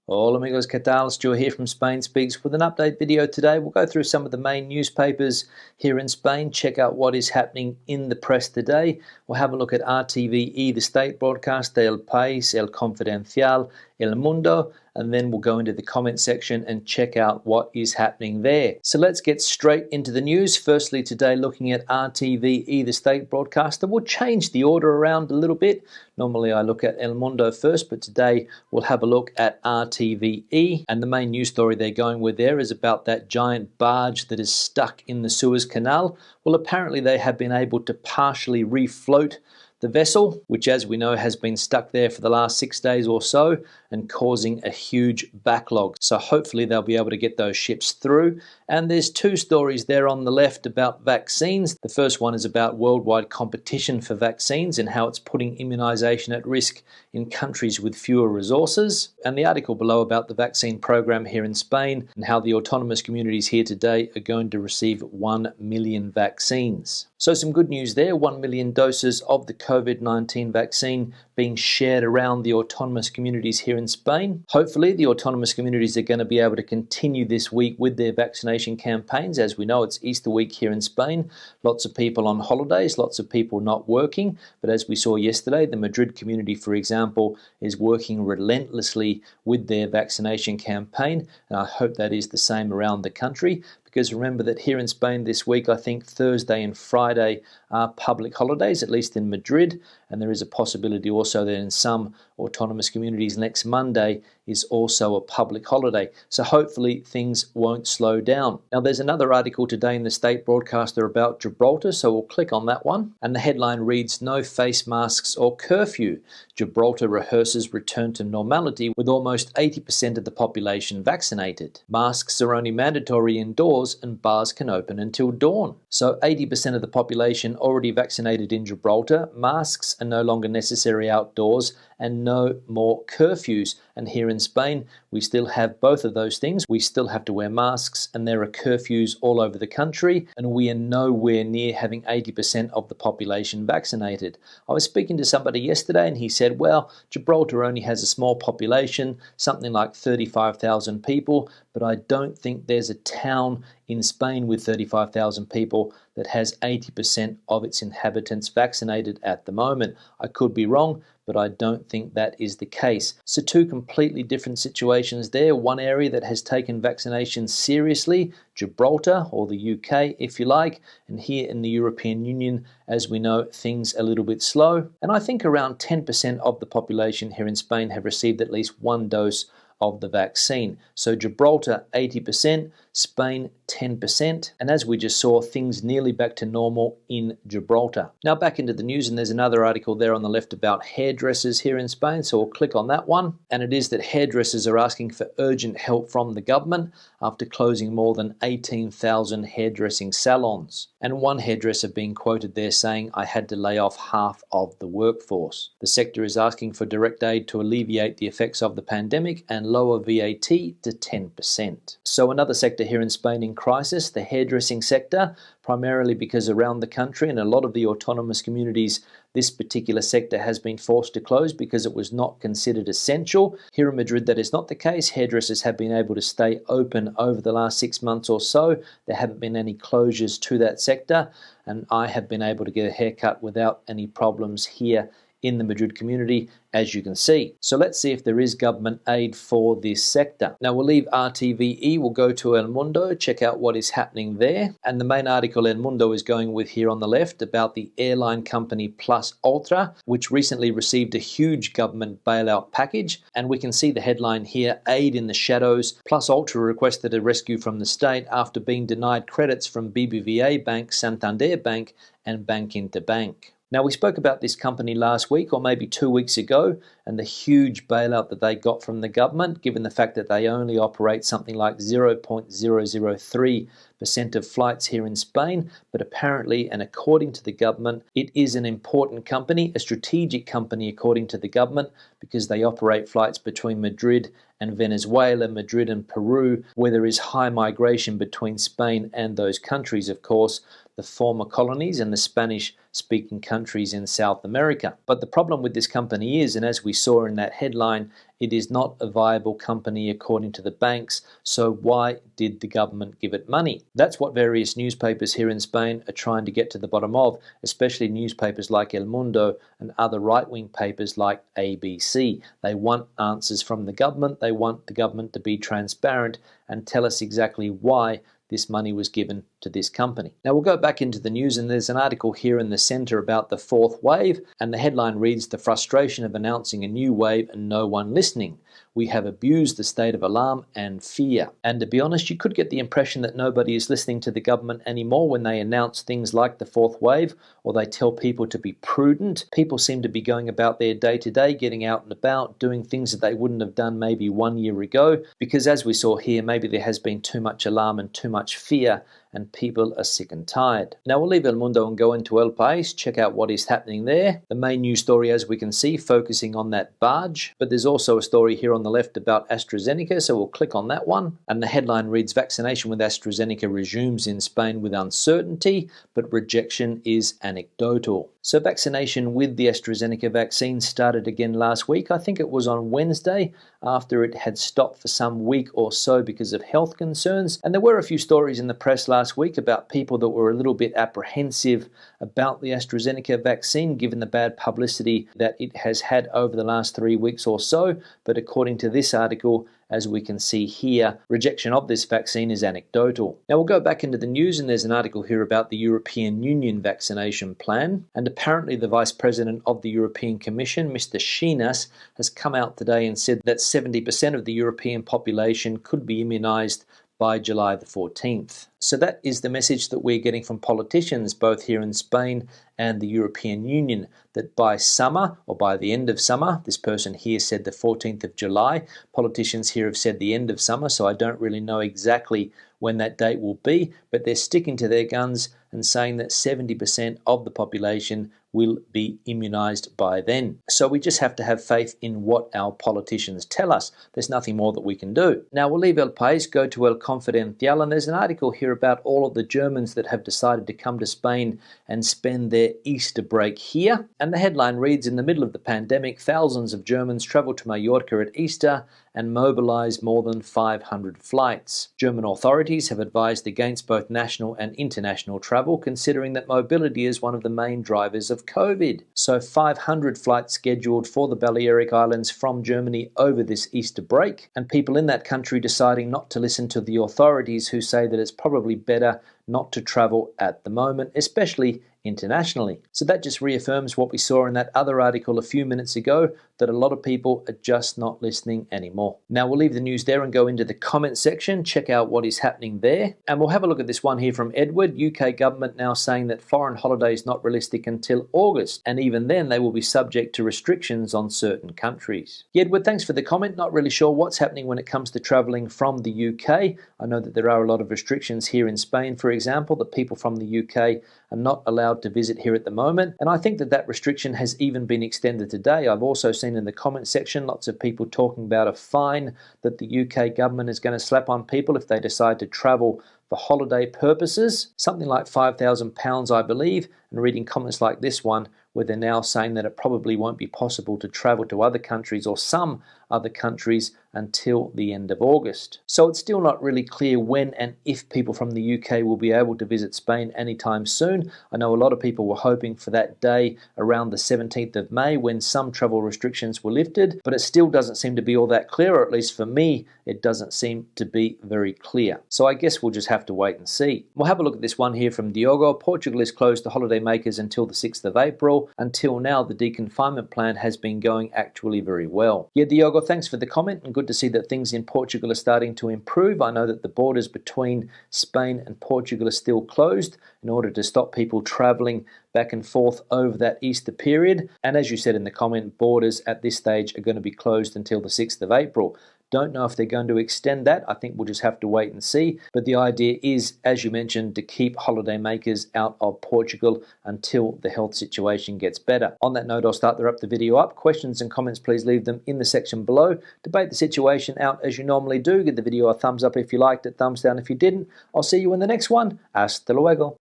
Hola amigos, ¿qué tal? Stuart here from Spain Speaks with an update video today. We'll go through some of the main newspapers here in Spain, check out what is happening in the press today. We'll have a look at RTVE, the state broadcast, El Pais, El Confidencial, El Mundo, and then we'll go into the comment section and check out what is happening there. So let's get straight into the news. Firstly, today looking at RTVE, the state broadcaster. We'll change the order around a little bit. Normally I look at El Mundo first, but today we'll have a look at RTVE. And the main news story they're going with there is about that giant barge that is stuck in the Suez Canal. Well, apparently they have been able to partially refloat the vessel, which as we know has been stuck there for the last 6 days or so and causing a huge backlog. So hopefully they'll be able to get those ships through. And there's two stories there on the left about vaccines. The first one is about worldwide competition for vaccines and how it's putting immunization at risk in countries with fewer resources. And the article below about the vaccine program here in Spain and how the autonomous communities here today are going to receive 1 million vaccines. So some good news there, 1 million doses of the COVID-19 vaccine being shared around the autonomous communities here in Spain. Hopefully the autonomous communities are going to be able to continue this week with their vaccination campaigns. As we know, it's Easter week here in Spain. Lots of people on holidays, lots of people not working. But as we saw yesterday, the Madrid community, for example, is working relentlessly with their vaccination campaign. And I hope that is the same around the country. Because remember that here in Spain this week, I think Thursday and Friday are public holidays, at least in Madrid. And there is a possibility also that in some autonomous communities next Monday is also a public holiday. So hopefully things won't slow down. Now there's another article today in the state broadcaster about Gibraltar, so we'll click on that one. And the headline reads, "No face masks or curfew. Gibraltar rehearses return to normality with almost 80% of the population vaccinated. Masks are only mandatory indoors and bars can open until dawn." So 80% of the population already vaccinated in Gibraltar. Masks are no longer necessary outdoors and no more curfews. And here in Spain, we still have both of those things. We still have to wear masks and there are curfews all over the country, and we are nowhere near having 80% of the population vaccinated. I was speaking to somebody yesterday and he said, well, Gibraltar only has a small population, something like 35,000 people, but I don't think there's a town in Spain with 35,000 people that has 80% of its inhabitants vaccinated at the moment. I could be wrong, but I don't think that is the case. So two completely different situations there. One area that has taken vaccination seriously, Gibraltar, or the UK if you like, and here in the European Union, as we know, things a little bit slow. And I think around 10% of the population here in Spain have received at least one dose of the vaccine. So Gibraltar 80%, Spain 10%, and as we just saw, things nearly back to normal in Gibraltar. Now back into the news, and there's another article there on the left about hairdressers here in Spain, so we'll click on that one. And it is that hairdressers are asking for urgent help from the government after closing more than 18,000 hairdressing salons. And one hairdresser being quoted there saying, "I had to lay off half of the workforce." The sector is asking for direct aid to alleviate the effects of the pandemic and lower VAT to 10%. So another sector here in Spain in crisis, the hairdressing sector, primarily because around the country and a lot of the autonomous communities, this particular sector has been forced to close because it was not considered essential. Here in Madrid, that is not the case. Hairdressers have been able to stay open over the last 6 months or so. There haven't been any closures to that sector, and I have been able to get a haircut without any problems here in the Madrid community, as you can see. So let's see if there is government aid for this sector. Now we'll leave RTVE, we'll go to El Mundo, check out what is happening there. And the main article El Mundo is going with here on the left about the airline company Plus Ultra, which recently received a huge government bailout package. And we can see the headline here, "Aid in the Shadows. Plus Ultra requested a rescue from the state after being denied credits from BBVA Bank, Santander Bank, and Bank Interbank." Now, we spoke about this company last week or maybe 2 weeks ago and the huge bailout that they got from the government, given the fact that they only operate something like 0.003% of flights here in Spain. But apparently, and according to the government, it is an important company, a strategic company according to the government, because they operate flights between Madrid and Venezuela, Madrid and Peru, where there is high migration between Spain and those countries, of course. the former colonies and the Spanish-speaking countries in South America. But the problem with this company is, and as we saw in that headline, it is not a viable company according to the banks, so why did the government give it money? That's what various newspapers here in Spain are trying to get to the bottom of, especially newspapers like El Mundo and other right-wing papers like ABC. They want answers from the government. They want the government to be transparent and tell us exactly why this money was given to this company. Now we'll go back into the news, and there's an article here in the center about the fourth wave, and the headline reads, "The frustration of announcing a new wave and no one listening. We have abused the state of alarm and fear." And to be honest, you could get the impression that nobody is listening to the government anymore when they announce things like the fourth wave, or they tell people to be prudent. People seem to be going about their day-to-day, getting out and about, doing things that they wouldn't have done maybe 1 year ago, because as we saw here, maybe there has been too much alarm and too much fear, and people are sick and tired. Now we'll leave El Mundo and go into El Pais, check out what is happening there. The main news story, as we can see, focusing on that barge, but there's also a story here on the left about AstraZeneca, so we'll click on that one. And the headline reads, "Vaccination with AstraZeneca resumes in Spain with uncertainty, but rejection is anecdotal." So vaccination with the AstraZeneca vaccine started again last week. I think it was on Wednesday, after it had stopped for some week or so because of health concerns. And there were a few stories in the press last week about people that were a little bit apprehensive about the AstraZeneca vaccine, given the bad publicity that it has had over the last 3 weeks or so. But according to this article, as we can see here, rejection of this vaccine is anecdotal. Now we'll go back into the news, and there's an article here about the European Union vaccination plan. And apparently the Vice President of the European Commission, Mr. Shinas, has come out today and said that 70% of the European population could be immunised by July the 14th. So that is the message that we're getting from politicians both here in Spain and the European Union, that by summer or by the end of summer, this person here said the 14th of July, politicians here have said the end of summer, so I don't really know exactly when that date will be, but they're sticking to their guns and saying that 70% of the population will be immunised by then. So we just have to have faith in what our politicians tell us. There's nothing more that we can do. Now we'll leave El Pais, go to El Confidencial, and there's an article here about all of the Germans that have decided to come to Spain and spend their Easter break here. And the headline reads, "In the middle of the pandemic, thousands of Germans travelled to Mallorca at Easter and mobilised more than 500 flights. German authorities have advised against both national and international travel, considering that mobility is one of the main drivers of COVID. So 500 flights scheduled for the Balearic Islands from Germany over this Easter break, and people in that country deciding not to listen to the authorities, who say that it's probably better not to travel at the moment, especially internationally." So that just reaffirms what we saw in that other article a few minutes ago, that a lot of people are just not listening anymore. Now we'll leave the news there and go into the comment section, check out what is happening there. And we'll have a look at this one here from Edward. "UK government now saying that foreign holidays not realistic until August, and even then they will be subject to restrictions on certain countries." Edward, thanks for the comment. Not really sure what's happening when it comes to travelling from the UK. I know that there are a lot of restrictions here in Spain, for example, that people from the UK are not allowed to visit here at the moment. And I think that that restriction has even been extended today. I've also seen in the comment section lots of people talking about a fine that the UK government is going to slap on people if they decide to travel for holiday purposes, something like £5,000, I believe, and reading comments like this one where they're now saying that it probably won't be possible to travel to other countries or some other countries until the end of August. So it's still not really clear when and if people from the UK will be able to visit Spain anytime soon. I know a lot of people were hoping for that day around the 17th of May when some travel restrictions were lifted, but it still doesn't seem to be all that clear, or at least for me, it doesn't seem to be very clear. So I guess we'll just have to wait and see. We'll have a look at this one here from Diogo. "Portugal is closed to holiday makers until the 6th of April. Until now, the deconfinement plan has been going actually very well." Yeah, Diogo, thanks for the comment, and good to see that things in Portugal are starting to improve. I know that the borders between Spain and Portugal are still closed in order to stop people travelling back and forth over that Easter period. And as you said in the comment, borders at this stage are going to be closed until the 6th of April. Don't know if they're going to extend that. I think we'll just have to wait and see. But the idea is, as you mentioned, to keep holiday makers out of Portugal until the health situation gets better. On that note, I'll start to wrap the video up. Questions and comments, please leave them in the section below. Debate the situation out as you normally do. Give the video a thumbs up if you liked it, thumbs down if you didn't. I'll see you in the next one. Hasta luego.